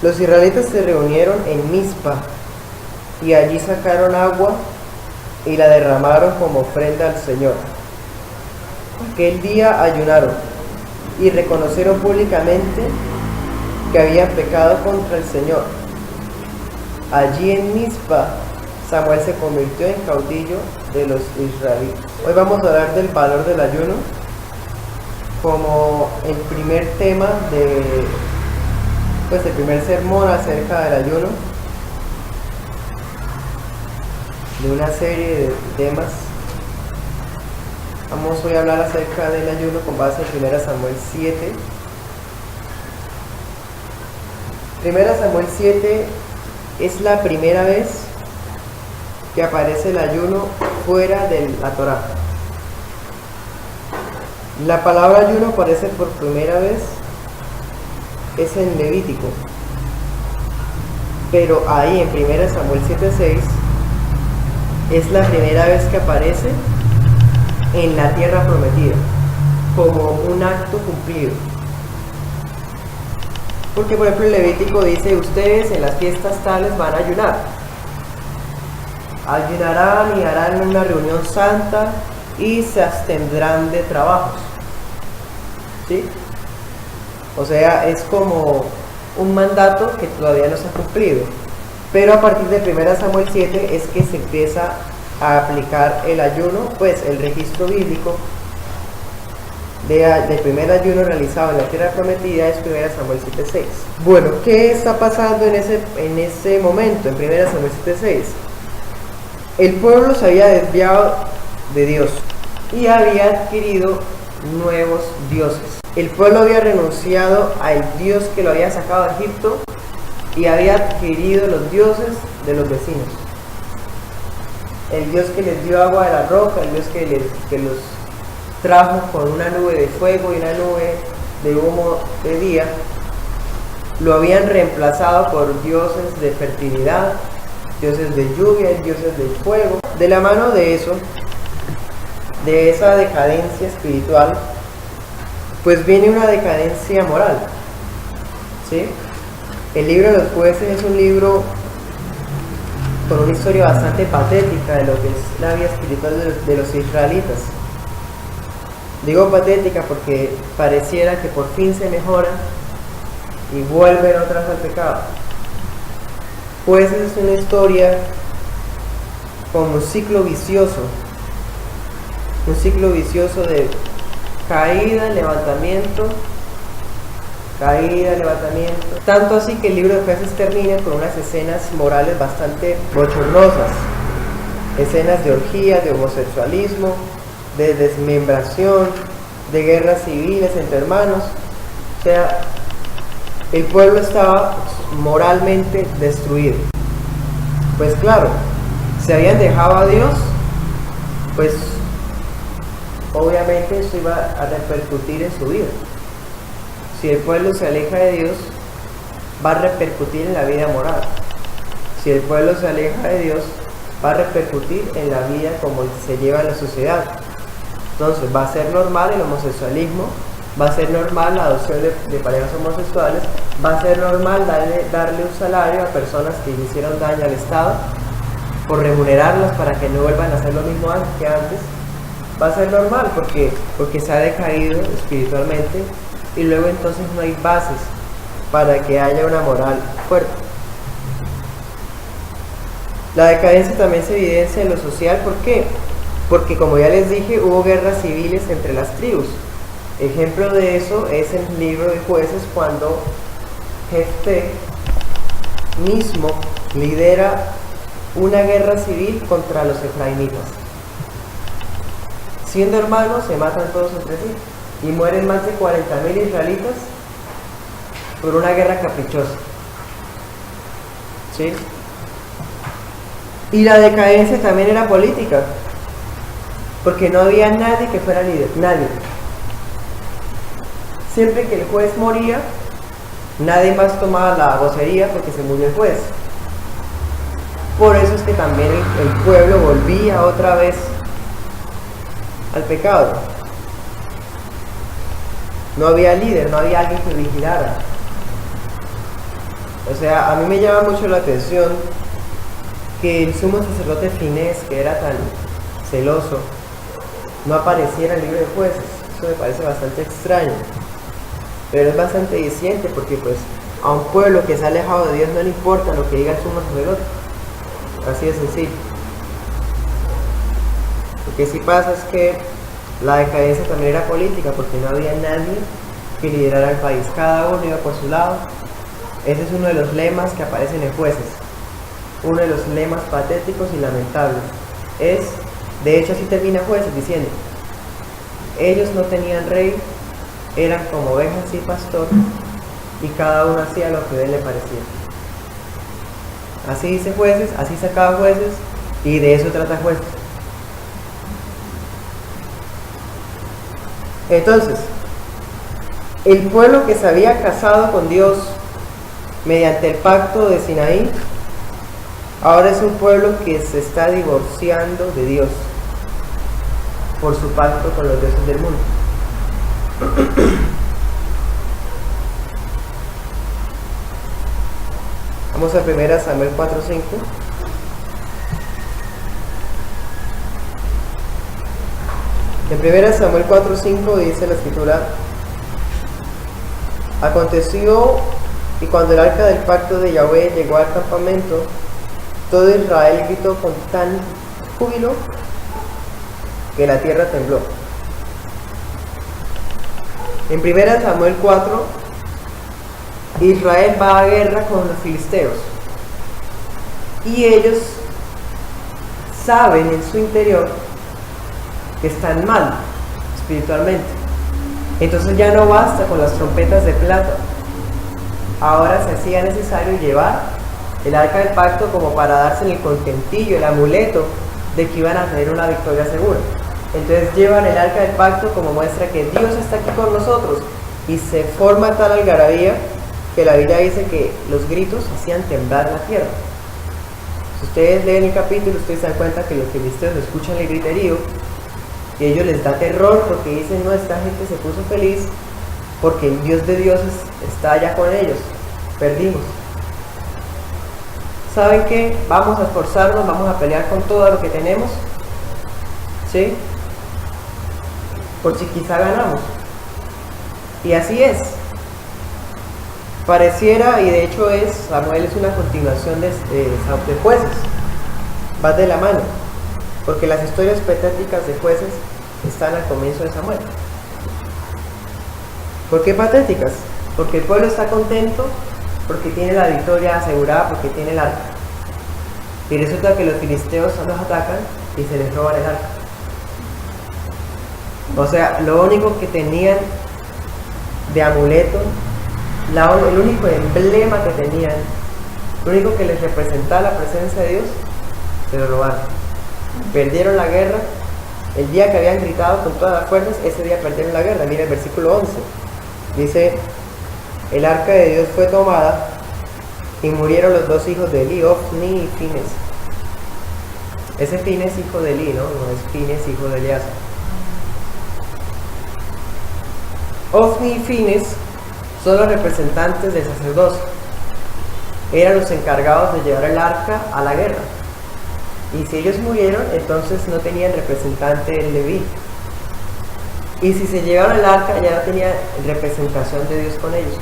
Los israelitas se reunieron en Mizpa y allí sacaron agua y la derramaron como ofrenda al Señor. Aquel día ayunaron y reconocieron públicamente que habían pecado contra el Señor. Allí en Mizpa, Samuel se convirtió en caudillo de los israelitas. Hoy vamos a hablar del valor del ayuno como el primer tema el primer sermón acerca del ayuno, de una serie de temas. Vamos hoy a hablar acerca del ayuno con base en 1 Samuel 7. 1 Samuel 7 es la primera vez que aparece el ayuno fuera de la Torá. La palabra ayuno aparece por primera vez es en Levítico, pero ahí en 1 Samuel 7:6 es la primera vez que aparece en la tierra prometida como un acto cumplido. Porque por ejemplo el Levítico dice: ustedes en las fiestas tales van a ayunar, ayunarán y harán una reunión santa y se abstendrán de trabajos, ¿sí? O sea, es como un mandato que todavía no se ha cumplido, pero a partir de 1 Samuel 7 es que se empieza a aplicar el ayuno, pues el registro bíblico del primer ayuno realizado en la tierra prometida es 1 Samuel 7:6. Bueno, ¿qué está pasando en ese momento, en 1 Samuel 7:6? El pueblo se había desviado de Dios y había adquirido nuevos dioses. El pueblo había renunciado al Dios que lo había sacado de Egipto y había adquirido los dioses de los vecinos. El Dios que les dio agua de la roca, el Dios que los trajo con una nube de fuego y una nube de humo de día, lo habían reemplazado por dioses de fertilidad, dioses de lluvia, dioses del fuego. De la mano de eso, de esa decadencia espiritual, pues viene una decadencia moral, ¿sí? El libro de los jueces es un libro con una historia bastante patética de lo que es la vida espiritual de los israelitas. Digo patética porque pareciera que por fin se mejoran y vuelven otra vez al pecado. Pues es una historia como un ciclo vicioso de caída, levantamiento, tanto así que el libro de Jueces termina con unas escenas morales bastante bochornosas, escenas de orgía, de homosexualismo, de desmembración, de guerras civiles entre hermanos. O sea, el pueblo estaba moralmente destruido. Pues claro, si habían dejado a Dios, pues obviamente eso iba a repercutir en su vida. Si el pueblo se aleja de Dios, va a repercutir en la vida moral. Si el pueblo se aleja de Dios, va a repercutir en la vida como se lleva en la sociedad. Entonces va a ser normal el homosexualismo, va a ser normal la adopción de parejas homosexuales, va a ser normal darle un salario a personas que le hicieron daño al Estado por remunerarlas para que no vuelvan a hacer lo mismo que antes. Va a ser normal porque se ha decaído espiritualmente y luego entonces no hay bases para que haya una moral fuerte. La decadencia también se evidencia en lo social. ¿Por qué? Porque como ya les dije, hubo guerras civiles entre las tribus. Ejemplo de eso es en el libro de Jueces, cuando Jefté mismo lidera una guerra civil contra los efraimitas. Siendo hermanos, se matan todos entre sí y mueren más de 40,000 israelitas por una guerra caprichosa, ¿sí? Y la decadencia también era política, porque no había nadie que fuera líder, nadie. Siempre que el juez moría, nadie más tomaba la vocería porque se murió el juez. Por eso es que también el pueblo volvía otra vez al pecado. No había líder, no había alguien que vigilara. O sea, a mí me llama mucho la atención que el sumo sacerdote Finés, que era tan celoso, no apareciera en el libro de Jueces. Eso me parece bastante extraño, pero es bastante diciente, porque pues a un pueblo que se ha alejado de Dios no le importa lo que diga el sumo sacerdote. Así de sencillo. Lo que sí pasa es que la decadencia también era política, porque no había nadie que liderara el país, cada uno iba por su lado. Ese es uno de los lemas que aparecen en Jueces, uno de los lemas patéticos y lamentables. De hecho así termina Jueces, diciendo: ellos no tenían rey, eran como ovejas sin pastor, y cada uno hacía lo que a él le parecía. Así dice Jueces, así se acaba Jueces, y de eso trata Jueces. Entonces, el pueblo que se había casado con Dios mediante el pacto de Sinaí, ahora es un pueblo que se está divorciando de Dios por su pacto con los dioses del mundo. Vamos a 1 Samuel 4:5. En 1 Samuel 4:5 dice la escritura: aconteció y cuando el arca del pacto de Yahweh llegó al campamento, todo Israel gritó con tan júbilo que la tierra tembló. En 1 Samuel 4, Israel va a guerra con los filisteos y ellos saben en su interior que están mal espiritualmente. Entonces ya no basta con las trompetas de plata, ahora se hacía necesario llevar el arca del pacto como para darse el contentillo, el amuleto de que iban a tener una victoria segura. Entonces llevan el arca del pacto como muestra que Dios está aquí con nosotros, y se forma tal algarabía que la Biblia dice que los gritos hacían temblar la tierra. Si ustedes leen el capítulo, ustedes se dan cuenta que los filisteos escuchan el griterío y a ellos les da terror, porque dicen: no, esta gente se puso feliz porque el Dios de dioses está allá con ellos, perdimos. ¿Saben qué? Vamos a esforzarnos, vamos a pelear con todo lo que tenemos, ¿sí? Por si quizá ganamos. Y así es. Pareciera, y de hecho Samuel es una continuación de Jueces, va de la mano, porque las historias patéticas de Jueces están al comienzo de Samuel. ¿Por qué patéticas? Porque el pueblo está contento, porque tiene la victoria asegurada, porque tiene el arca. Y resulta que los filisteos los atacan y se les roban el arca. O sea, lo único que tenían de amuleto, el único emblema que tenían, lo único que les representaba la presencia de Dios, se lo robaron. Perdieron la guerra. El día que habían gritado con todas las fuerzas, ese día perdieron la guerra. Mira el versículo 11. Dice: el arca de Dios fue tomada y murieron los dos hijos de Eli, Ofni y Fines. Ese Fines hijo de Eli, no es Fines hijo de Eleazar. Ofni y Fines son los representantes del sacerdocio. Eran los encargados de llevar el arca a la guerra. Y si ellos murieron, entonces no tenían representante en Leví. Y si se llevaron el arca, ya no tenían representación de Dios con ellos.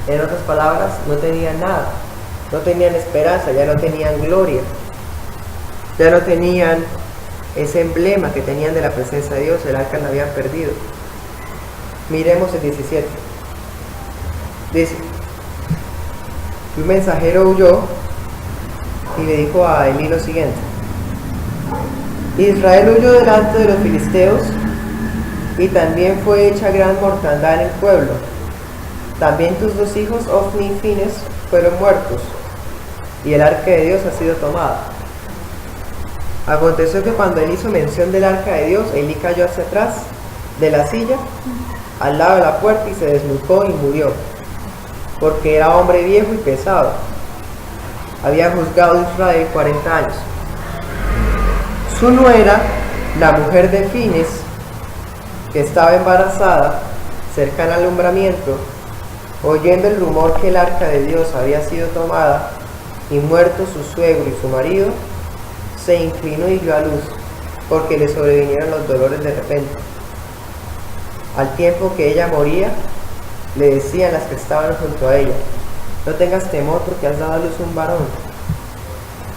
En otras palabras, no tenían nada. No tenían esperanza, ya no tenían gloria. Ya no tenían ese emblema que tenían de la presencia de Dios. El arca la habían perdido. Miremos el 17. Dice: un mensajero huyó y le dijo a Elí lo siguiente: Israel huyó delante de los filisteos, y también fue hecha gran mortandad en el pueblo. También tus dos hijos, Ofni y Fines, fueron muertos, y el arca de Dios ha sido tomada. Aconteció que cuando él hizo mención del arca de Dios, Elí cayó hacia atrás de la silla, al lado de la puerta, y se desnucó y murió, porque era hombre viejo y pesado. Había juzgado a Israel 40 años. Su nuera, la mujer de Fines, que estaba embarazada, cercana al alumbramiento, oyendo el rumor que el arca de Dios había sido tomada y muerto su suegro y su marido, se inclinó y dio a luz, porque le sobrevinieron los dolores de repente. Al tiempo que ella moría, le decían las que estaban junto a ella: no tengas temor, porque has dado a luz un varón.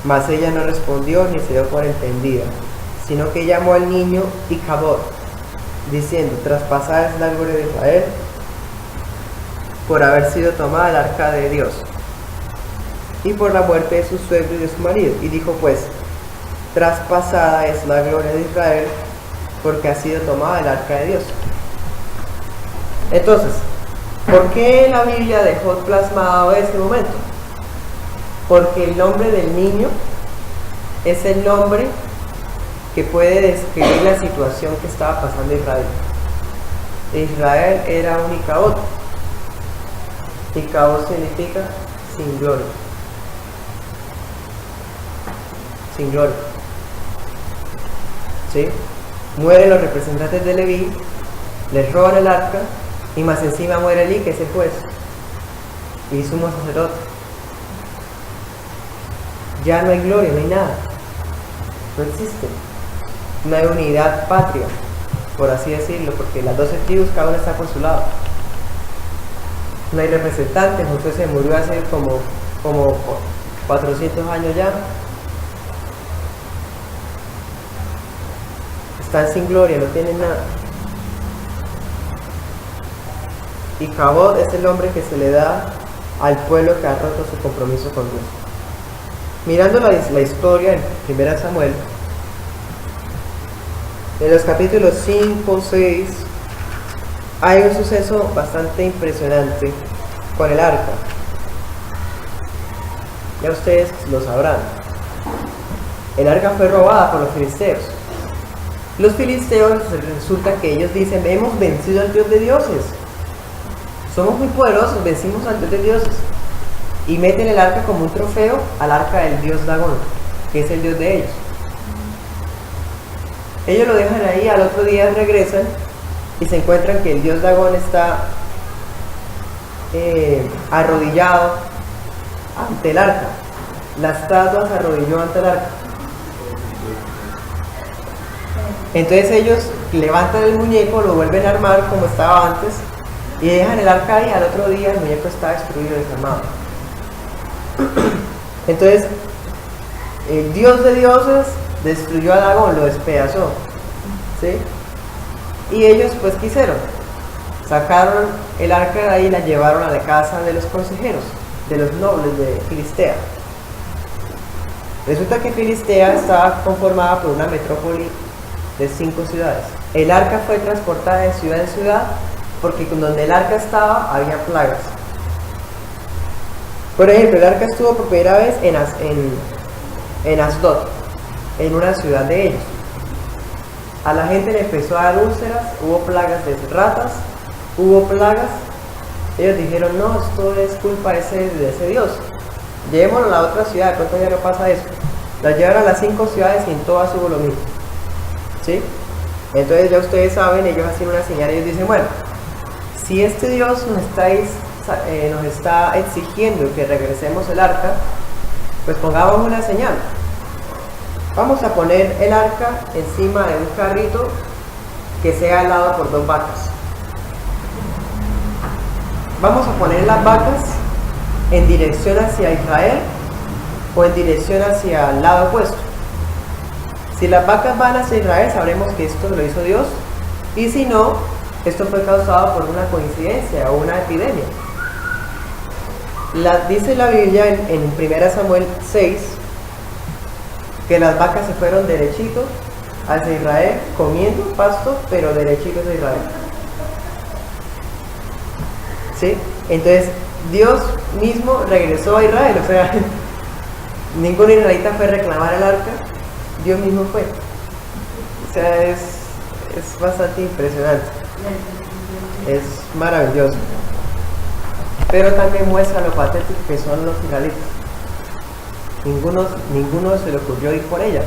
Mas ella no respondió ni se dio por entendida, sino que llamó al niño Icabod, diciendo: traspasada es la gloria de Israel por haber sido tomada el arca de Dios, y por la muerte de su suegro y de su marido. Y dijo pues: traspasada es la gloria de Israel porque ha sido tomada el arca de Dios. Entonces, ¿por qué la Biblia dejó plasmado este momento? Porque el nombre del niño es el nombre que puede describir la situación que estaba pasando Israel. Israel era un Icabod. Icabod significa sin gloria. Sin gloria. ¿Sí? Mueren los representantes de Leví, les roban el arca, y más encima muere Elí, que es el juez y sumo sacerdote. Ya no hay gloria, no hay nada, no existe, no hay unidad patria, por así decirlo, porque las 12 tribus cada una está por su lado. No hay representantes. Josué se murió hace como 400 años ya. Están sin gloria, no tienen nada. Y Icabod es el nombre que se le da al pueblo que ha roto su compromiso con Dios. Mirando la historia en 1 Samuel, en los capítulos 5, 6, hay un suceso bastante impresionante con el arca. Ya ustedes lo sabrán. El arca fue robada por los filisteos. Los filisteos, resulta que ellos dicen: hemos vencido al Dios de dioses. Somos muy poderosos, vencimos al Dios de dioses. Y meten el arca como un trofeo al arca del dios Dagón, que es el dios de ellos. Ellos lo dejan ahí, al otro día regresan y se encuentran que el dios Dagón está arrodillado ante el arca. La estatua se arrodilló ante el arca. Entonces ellos levantan el muñeco, lo vuelven a armar como estaba antes y dejan el arca ahí. Al otro día el muñeco está destruido, desarmado. Entonces el dios de dioses destruyó a Dagón, lo despedazó, ¿sí? Y ellos pues quisieron, sacaron el arca de ahí y la llevaron a la casa de los consejeros, de los nobles de Filistea. Resulta que Filistea estaba conformada por una metrópoli de 5 ciudades. El arca fue transportada de ciudad en ciudad porque donde el arca estaba había plagas. Por ejemplo, el arca estuvo por primera vez en Asdod, en una ciudad de ellos. A la gente le empezó a dar úlceras, hubo plagas de ratas, hubo plagas. Ellos dijeron: no, esto es culpa de ese Dios. Llevémoslo a la otra ciudad, de pronto ya no pasa eso. La llevaron a las 5 ciudades y en todas hubo lo mismo. ¿Sí? Entonces ya ustedes saben, ellos hacen una señal y ellos dicen: bueno, si este Dios nos está exigiendo que regresemos el arca, pues pongamos una señal. Vamos a poner el arca encima de un carrito que sea alado por 2 vacas. Vamos a poner las vacas en dirección hacia Israel o en dirección hacia el lado opuesto. Si las vacas van hacia Israel, sabremos que esto lo hizo Dios, y si no, esto fue causado por una coincidencia o una epidemia. Dice la Biblia en 1 Samuel 6 que las vacas se fueron derechito hacia Israel, comiendo pasto, pero derechitos a Israel. ¿Sí? Entonces Dios mismo regresó a Israel, o sea, ningún israelita fue a reclamar el arca, Dios mismo fue. O sea, es bastante impresionante, es maravilloso, pero también muestra lo patético que son los israelitas. Ninguno se le ocurrió ir por ella,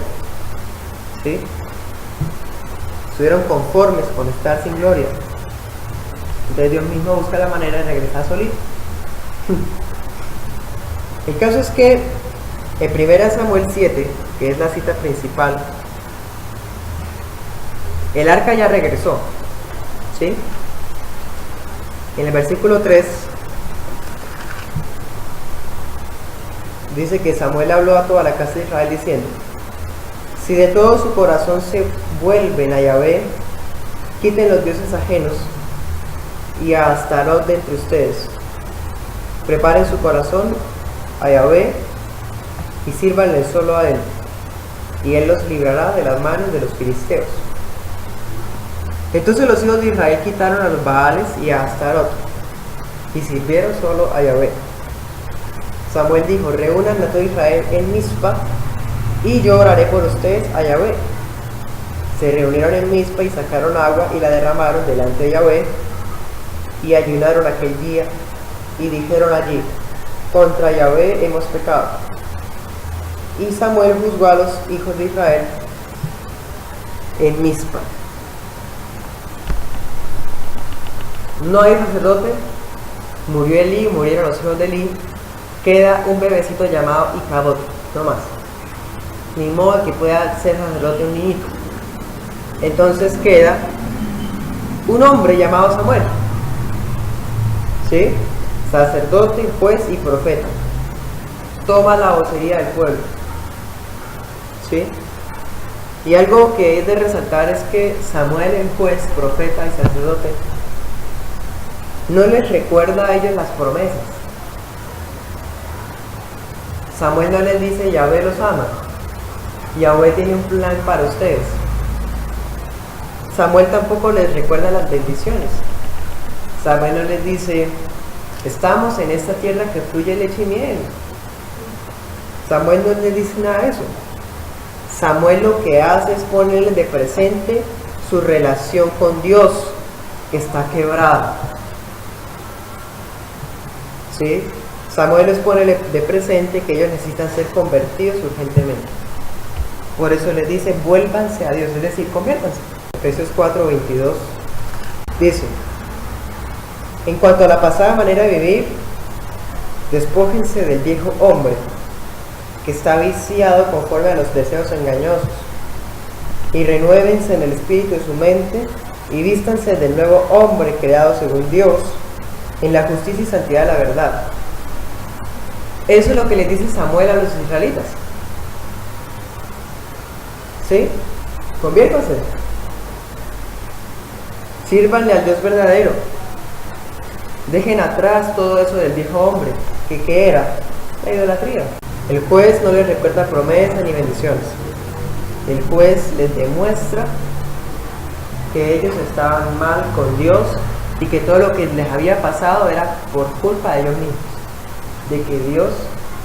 ¿sí? Estuvieron conformes con estar sin gloria. Entonces Dios mismo busca la manera de regresar solito. El caso es que en 1 Samuel 7, que es la cita principal, el arca ya regresó, ¿sí? En el versículo 3 dice que Samuel habló a toda la casa de Israel diciendo: si de todo su corazón se vuelven a Yahvé, quiten los dioses ajenos y a Astarot de entre ustedes. Preparen su corazón a Yahvé y sírvanle solo a él, y él los librará de las manos de los filisteos. Entonces los hijos de Israel quitaron a los Baales y a Astarot y sirvieron solo a Yahvé. Samuel dijo: reúnan a todo Israel en Mizpa y yo oraré por ustedes a Yahvé. Se reunieron en Mizpa y sacaron agua y la derramaron delante de Yahvé y ayunaron aquel día y dijeron allí: contra Yahvé hemos pecado. Y Samuel juzgó a los hijos de Israel en Mizpa. No hay sacerdote, murió Elí, murieron los hijos de Elí, queda un bebecito llamado Icabod, no más. Ni modo que pueda ser sacerdote un niñito. Entonces queda un hombre llamado Samuel, ¿sí? Sacerdote, juez y profeta. Toma la vocería del pueblo, ¿sí? Y algo que es de resaltar es que Samuel, el juez, profeta y sacerdote, no les recuerda a ellos las promesas. Samuel no les dice: Yahvé los ama, Yahvé tiene un plan para ustedes. Samuel tampoco les recuerda las bendiciones. Samuel no les dice: estamos en esta tierra que fluye leche y miel. Samuel no les dice nada de eso. Samuel lo que hace es ponerles de presente su relación con Dios, que está quebrada, ¿sí? Samuel les pone de presente que ellos necesitan ser convertidos urgentemente. Por eso les dice: vuélvanse a Dios, es decir, conviértanse. Efesios 4:22 dice: en cuanto a la pasada manera de vivir, despójense del viejo hombre, que está viciado conforme a los deseos engañosos, y renuévense en el espíritu de su mente, y vístanse del nuevo hombre creado según Dios, en la justicia y santidad de la verdad. Eso es lo que les dice Samuel a los israelitas, ¿sí? Conviértanse, sírvanle al Dios verdadero, dejen atrás todo eso del viejo hombre, que ¿qué era? La idolatría. El juez no les recuerda promesas ni bendiciones. El juez les demuestra que ellos estaban mal con Dios y que todo lo que les había pasado era por culpa de ellos mismos, de que Dios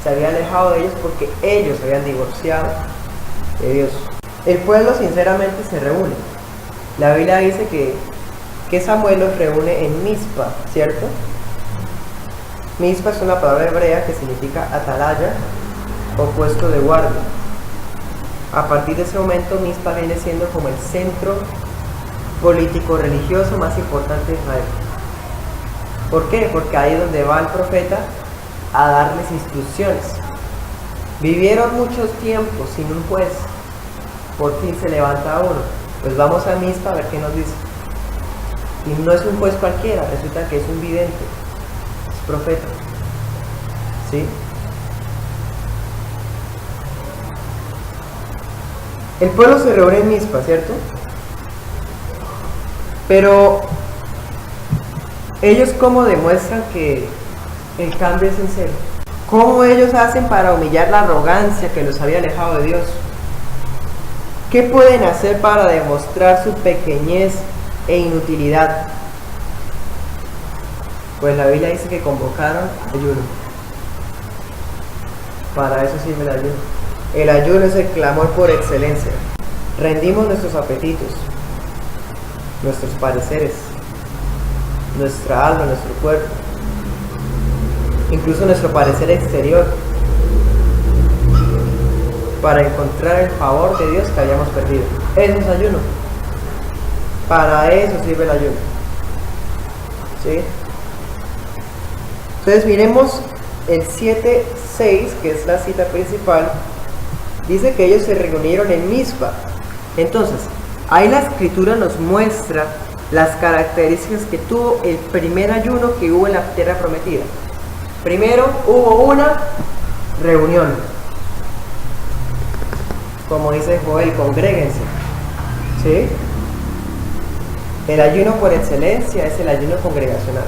se había alejado de ellos porque ellos se habían divorciado de Dios. El pueblo sinceramente se reúne. La Biblia dice que Samuel los reúne en Mizpa, ¿cierto? Mizpa es una palabra hebrea que significa atalaya o puesto de guardia. A partir de ese momento, Mizpa viene siendo como el centro político religioso más importante de Israel. ¿Por qué? Porque ahí es donde va el profeta a darles instrucciones. Vivieron muchos tiempos sin un juez, por fin se levanta uno. Pues vamos a Mizpa a ver qué nos dice. Y no es un juez cualquiera, resulta que es un vidente, es profeta, ¿sí? El pueblo se reúne en Mizpa, ¿cierto? Pero ellos, ¿cómo demuestran que el cambio es sincero? ¿Cómo ellos hacen para humillar la arrogancia que los había alejado de Dios? ¿Qué pueden hacer para demostrar su pequeñez e inutilidad? Pues la Biblia dice que convocaron ayuno. Para eso sirve el ayuno. El ayuno es el clamor por excelencia. Rendimos nuestros apetitos, nuestros pareceres, nuestra alma, nuestro cuerpo, incluso nuestro parecer exterior, para encontrar el favor de Dios que habíamos perdido. Eso es ayuno. Para eso sirve el ayuno. ¿sí? Entonces miremos el 7:6, que es la cita principal. Dice que ellos se reunieron en Mizpa. Entonces, ahí la escritura nos muestra las características que tuvo el primer ayuno que hubo en la tierra prometida. Primero hubo una reunión, como dice Joel, congréguense, ¿sí? El ayuno por excelencia es el ayuno congregacional.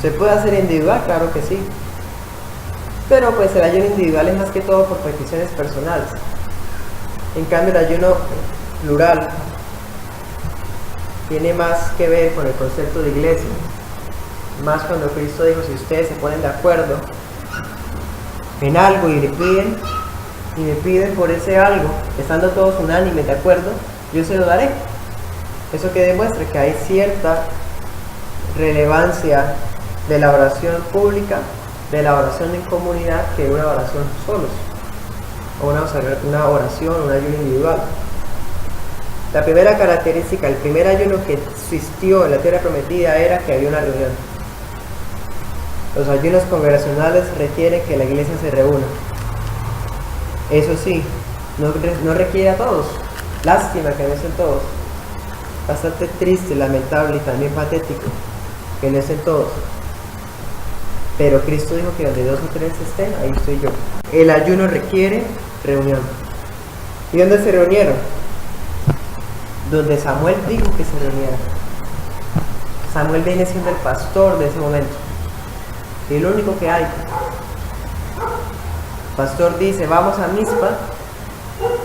¿Se puede hacer individual? Claro que sí, pero pues el ayuno individual es más que todo por peticiones personales. En cambio el ayuno plural tiene más que ver con el concepto de iglesia, más cuando Cristo dijo: si ustedes se ponen de acuerdo en algo y me piden por ese algo, estando todos unánimes de acuerdo, yo se lo daré. Eso que demuestra que hay cierta relevancia de la oración pública, de la oración en comunidad, que una oración solos, o una oración, un ayuno individual. La primera característica, el primer ayuno que existió en la tierra prometida era que había una reunión. Los ayunos congregacionales requieren que la iglesia se reúna. Eso sí, no requiere a todos. Lástima que no estén todos. Bastante triste, lamentable y también patético que no estén todos. Pero Cristo dijo que donde 2 o 3 estén, ahí estoy yo. El ayuno requiere reunión. ¿Y dónde se reunieron? Donde Samuel dijo que se reunieran. Samuel viene siendo el pastor de ese momento. Y lo único que hay. El pastor dice: vamos a Mizpa,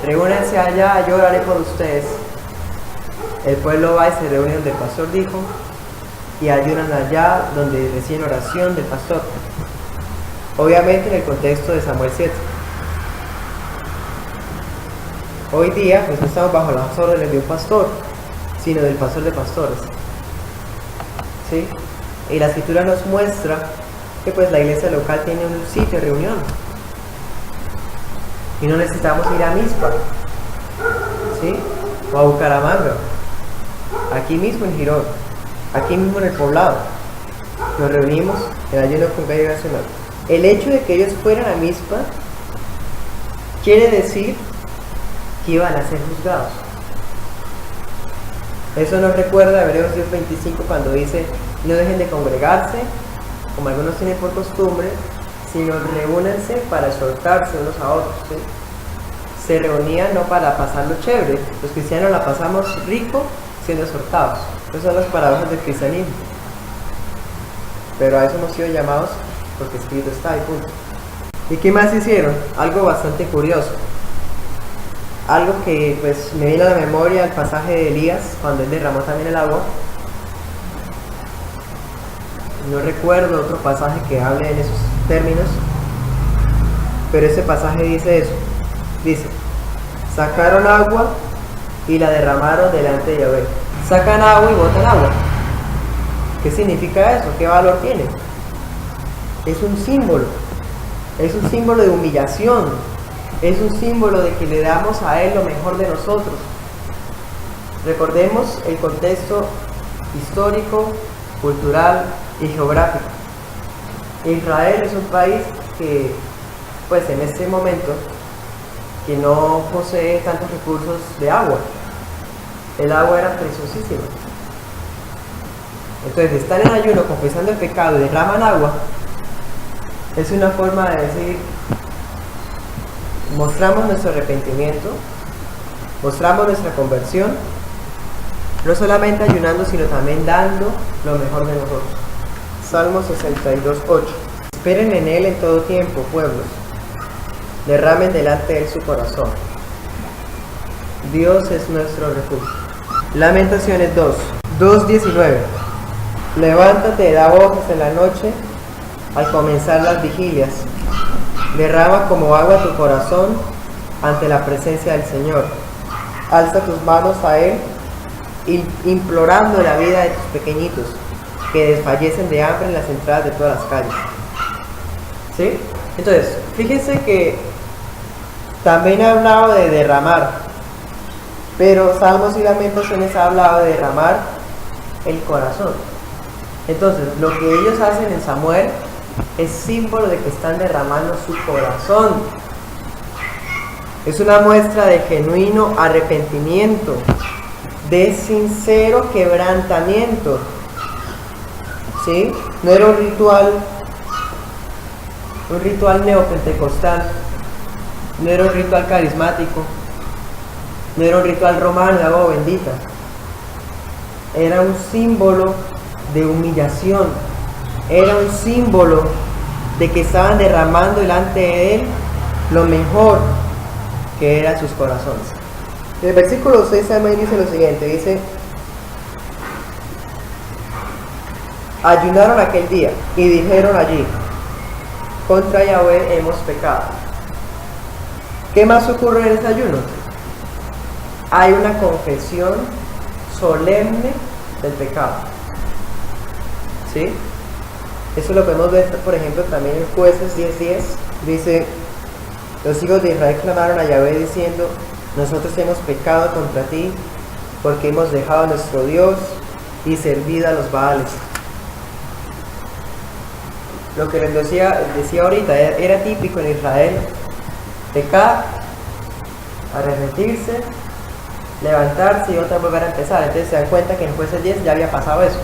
reúnanse allá, yo oraré por ustedes. El pueblo va y se reúne donde el pastor dijo, y ayunan allá donde reciben oración del pastor. Obviamente en el contexto de Samuel 7. Hoy día pues no estamos bajo las órdenes de un pastor, sino del pastor de pastores, ¿sí? Y la escritura nos muestra que pues la iglesia local tiene un sitio de reunión y no necesitamos ir a Mizpa, ¿sí? O a Bucaramanga, aquí mismo en Girón, aquí mismo en el poblado nos reunimos en ayuno congregacional. El hecho de que ellos fueran a Mizpa quiere decir que iban a ser juzgados. Eso nos recuerda a Hebreos 10:25 cuando dice: no dejen de congregarse como algunos tienen por costumbre, sino reúnanse para exhortarse unos a otros, ¿sí? Se reunían no para pasarlo chévere. Los cristianos la pasamos rico siendo exhortados. Esas son las paradojas del cristianismo, pero a eso hemos sido llamados porque escrito está y punto. ¿Y qué más hicieron? Algo bastante curioso, algo que pues me viene a la memoria el pasaje de Elías cuando él derramó también el agua. No recuerdo otro pasaje que hable en esos términos, pero ese pasaje dice eso. Dice: sacaron agua y la derramaron delante de Yahvé. Sacan agua y botan agua. ¿Qué significa eso? ¿Qué valor tiene? Es un símbolo de humillación, es un símbolo de que le damos a Él lo mejor de nosotros. Recordemos el contexto histórico, cultural y geográfico. Israel es un país que, pues en este momento, que no posee tantos recursos de agua. El agua era preciosísima. Entonces, están en ayuno confesando el pecado y derraman agua. Es una forma de decir: mostramos nuestro arrepentimiento, mostramos nuestra conversión, no solamente ayunando, sino también dando lo mejor de nosotros. Salmo 62:8. Esperen en Él en todo tiempo, pueblos. Derramen delante de Él su corazón. Dios es nuestro refugio. Lamentaciones 2:19. Levántate, da voces en la noche al comenzar las vigilias. Derrama como agua tu corazón ante la presencia del Señor. Alza tus manos a Él, implorando la vida de tus pequeñitos, que desfallecen de hambre en las entradas de todas las calles. ¿Sí? Entonces, fíjense que también ha hablado de derramar, pero Salmos y Lamentaciones ha hablado de derramar el corazón. Entonces, lo que ellos hacen en Samuel es símbolo de que están derramando su corazón. Es una muestra de genuino arrepentimiento, de sincero quebrantamiento. ¿Sí? No era un ritual neopentecostal, no era un ritual carismático, no era un ritual romano de agua bendita. Era un símbolo de humillación, era un símbolo de que estaban derramando delante de él lo mejor que eran sus corazones. El versículo 6 también dice lo siguiente, dice: ayunaron aquel día y dijeron allí: contra Yahvé hemos pecado. ¿Qué más ocurre en este ayuno? Hay una confesión solemne del pecado. ¿Sí? Eso lo podemos ver, por ejemplo, también en Jueces 10:10. Dice: los hijos de Israel clamaron a Yahvé diciendo: nosotros hemos pecado contra ti, porque hemos dejado a nuestro Dios y servido a los Baales. Lo que les decía ahorita, era típico en Israel: pecar, arrepentirse, levantarse y otra vez volver a empezar. Entonces se dan cuenta que en Jueces 10 ya había pasado eso,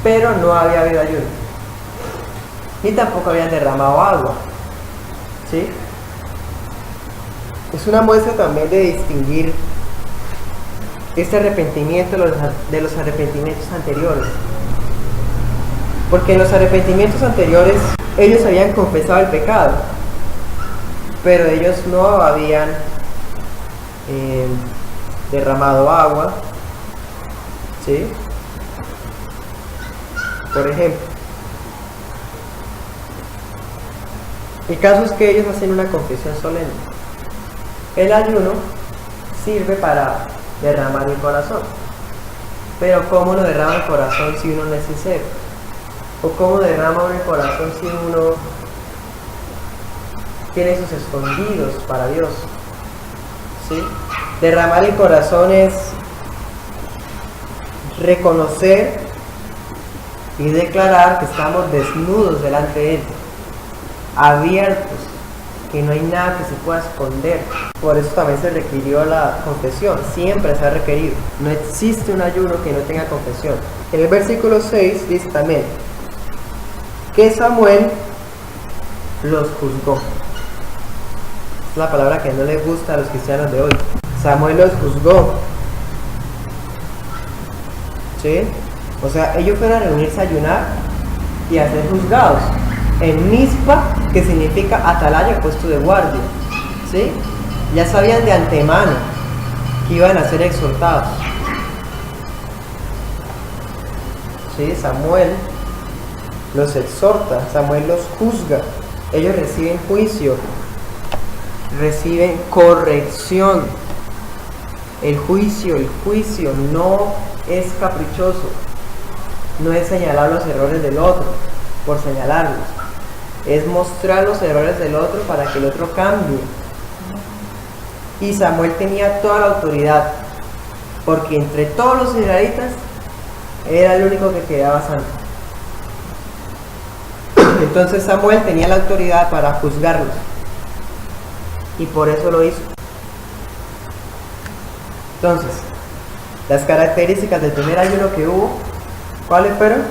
pero no había habido ayuno, ni tampoco habían derramado agua. ¿Sí? Es una muestra también de distinguir este arrepentimiento de los arrepentimientos anteriores, porque en los arrepentimientos anteriores ellos habían confesado el pecado, pero ellos no habían derramado agua. ¿Sí? Por ejemplo, el caso es que ellos hacen una confesión solemne. El ayuno sirve para derramar el corazón, pero ¿cómo lo derrama el corazón si uno no es sincero? ¿O cómo derrama uno el corazón si uno tiene sus escondidos para Dios? ¿Sí? Derramar el corazón es reconocer y declarar que estamos desnudos delante de Él, abiertos, que no hay nada que se pueda esconder. Por eso también se requirió la confesión, siempre se ha requerido. No existe un ayuno que no tenga confesión. En el versículo 6 dice también que Samuel los juzgó. Es la palabra que no les gusta a los cristianos de hoy. Samuel los juzgó. ¿Sí? O sea, ellos fueron a reunirse a ayunar y a ser juzgados en Mizpa, que significa atalaya, puesto de guardia. ¿Sí? Ya sabían de antemano que iban a ser exhortados. ¿Sí? Samuel los exhorta, Samuel los juzga. Ellos reciben juicio, reciben corrección. El juicio no es caprichoso, no es señalar los errores del otro por señalarlos, es mostrar los errores del otro para que el otro cambie. Y Samuel tenía toda la autoridad, porque entre todos los israelitas era el único que quedaba santo. Entonces Samuel tenía la autoridad para juzgarlos, y por eso lo hizo. Entonces, las características del primer ayuno que hubo, ¿cuáles fueron?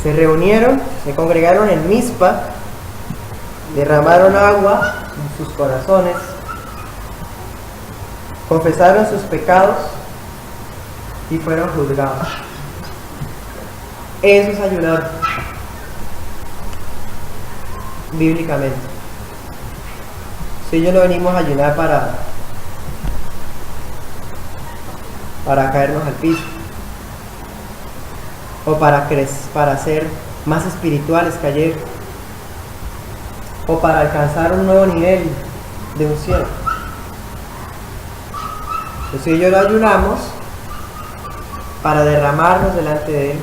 Se reunieron, se congregaron en Mizpa, derramaron agua en sus corazones, confesaron sus pecados y fueron juzgados. Eso es ayunar bíblicamente. Si ellos no venimos a ayunar para caernos al piso, o para ser más espirituales que ayer, o para alcanzar un nuevo nivel de unción. Entonces ellos lo ayunamos para derramarnos delante de Él,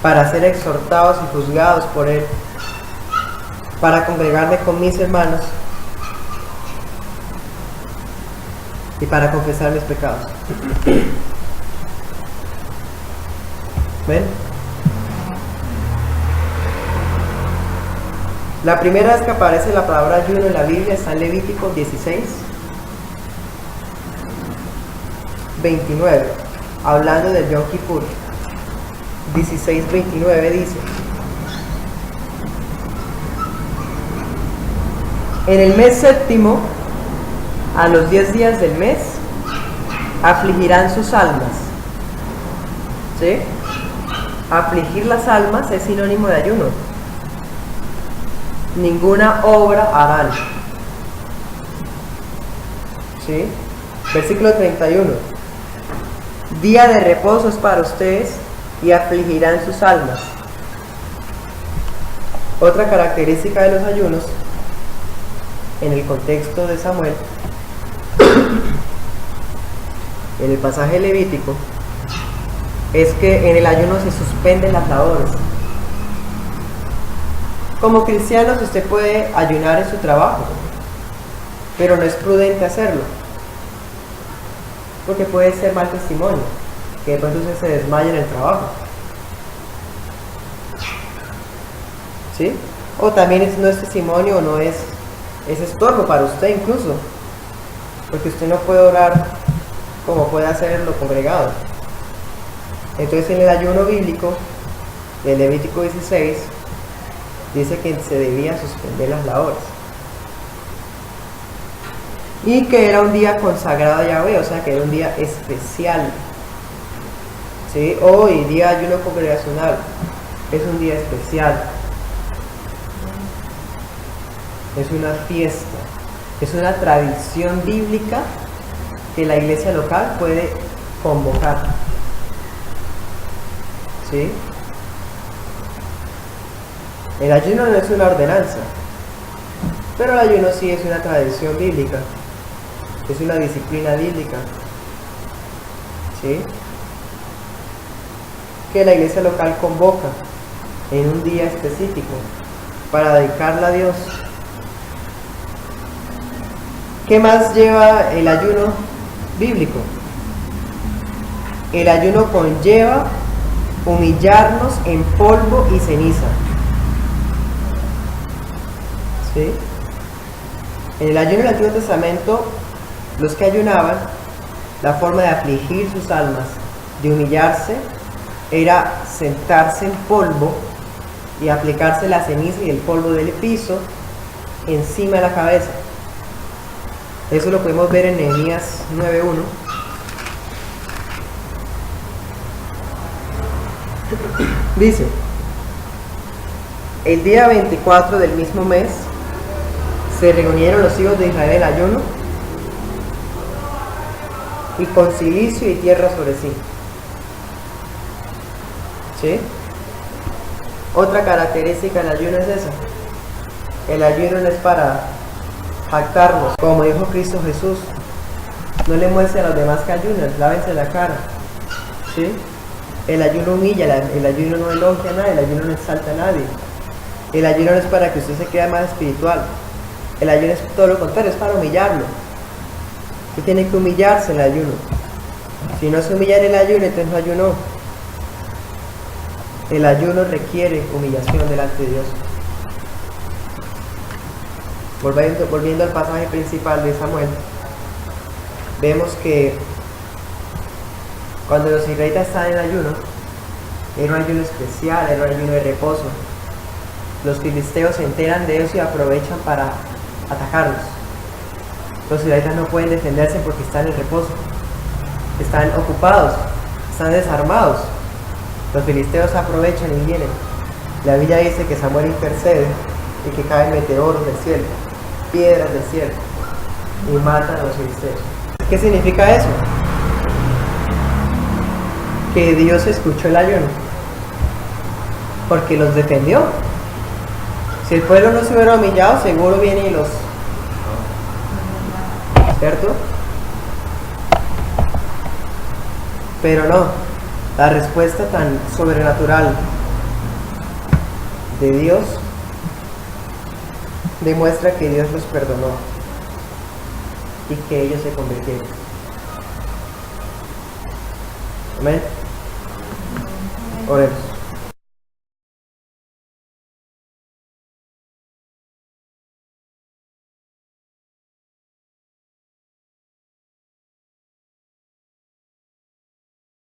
para ser exhortados y juzgados por Él, para congregarme con mis hermanos y para confesar mis pecados. ¿Ven? La primera vez que aparece la palabra ayuno en la Biblia está en Levítico 16, 29, hablando del Yom Kippur. 16, 29 dice: en el mes séptimo, a los 10 días del mes, afligirán sus almas. ¿Sí? Afligir las almas es sinónimo de ayuno. Ninguna obra harán. ¿Sí? Versículo 31. Día de reposo es para ustedes y afligirán sus almas. Otra característica de los ayunos, en el contexto de Samuel, en el pasaje levítico, es que en el ayuno se suspenden las labores. Como cristianos usted puede ayunar en su trabajo, pero no es prudente hacerlo, porque puede ser mal testimonio, que de pronto usted se desmaye en el trabajo. ¿Sí? O también no es testimonio, o no es estorbo para usted incluso, porque usted no puede orar como puede hacerlo congregado. Entonces en el ayuno bíblico de Levítico 16 dice que se debía suspender las labores y que era un día consagrado a Yahweh, o sea que era un día especial. ¿Sí? Hoy día de ayuno congregacional es un día especial, es una fiesta, es una tradición bíblica que la iglesia local puede convocar. ¿Sí? El ayuno no es una ordenanza, pero el ayuno sí es una tradición bíblica, es una disciplina bíblica. ¿Sí? Que la iglesia local convoca en un día específico para dedicarla a Dios. ¿Qué más lleva el ayuno bíblico? El ayuno conlleva humillarnos en polvo y ceniza. ¿Sí? En el ayuno del Antiguo Testamento, los que ayunaban, la forma de afligir sus almas, de humillarse, era sentarse en polvo y aplicarse la ceniza y el polvo del piso encima de la cabeza. Eso lo podemos ver en Nehemías 9:1. Dice: el día 24 del mismo mes se reunieron los hijos de Israel en ayuno y con cilicio y tierra sobre sí. ¿Sí? Otra característica del ayuno es esa. El ayuno no es para jactarnos, como dijo Cristo Jesús: no le muestren a los demás que ayunan, lávense la cara. ¿Sí? El ayuno humilla, el ayuno no elogia a nadie, el ayuno no exalta a nadie. El ayuno no es para que usted se quede más espiritual. El ayuno es todo lo contrario, es para humillarlo. Usted tiene que humillarse en el ayuno. Si no se humilla en el ayuno, entonces no ayunó. El ayuno requiere humillación delante de Dios. Volviendo al pasaje principal de Samuel, vemos que cuando los israelitas estaban en ayuno, era un ayuno especial, era un ayuno de reposo. Los filisteos se enteran de eso y aprovechan para atacarlos. Los israelitas no pueden defenderse porque están en reposo, están ocupados, están desarmados. Los filisteos aprovechan y vienen. La Biblia dice que Samuel intercede y que caen meteoros del cielo, piedras del cielo, y matan a los filisteos. ¿Qué significa eso? Que Dios escuchó el ayuno, porque los defendió. Si el pueblo no se hubiera humillado, seguro viene y los... ¿Cierto? Pero no, la respuesta tan sobrenatural de Dios demuestra que Dios los perdonó y que ellos se convirtieron. Amén. Oremos.